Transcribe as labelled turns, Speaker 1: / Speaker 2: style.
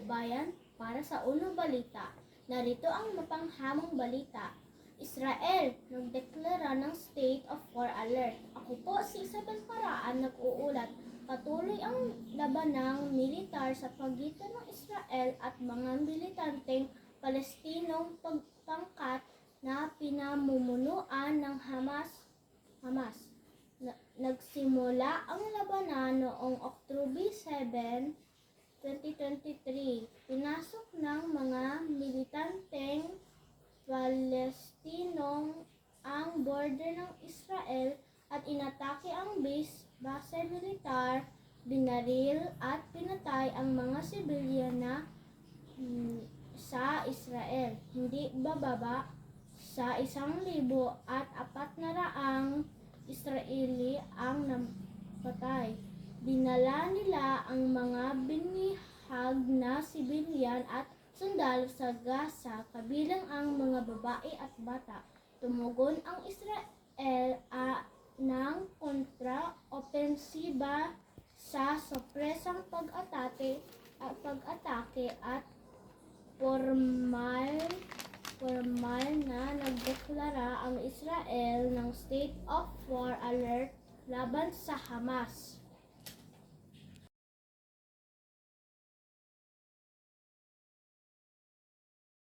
Speaker 1: bayan para sa unang balita. Narito ang mapanghamong balita. Israel, nagdeklara ng state of war alert. Ako po si Isabel Paraan, nag-uulat. Patuloy ang labanang militar sa pagitan ng Israel at mga militanteng Palestinong pagpangkat na pinamumunuan ng Hamas. Nagsimula ang labanan noong October 7, 2023. Pinasok ng mga militanteng Palestinong ang border ng Israel at inatake ang base militar, binaril at pinatay ang mga sibilyan na sa Israel. Hindi bababa sa 1,400 Israeli ang napatay. Dinala nila ang mga binihag na sibilyan at sundalo sa Gaza, kabilang ang mga babae at bata. Tumugon ang Israel ng kontra-opensiba sa sorpresang pag-atake at formal na nagdeklara ang Israel ng state of war alert laban sa Hamas.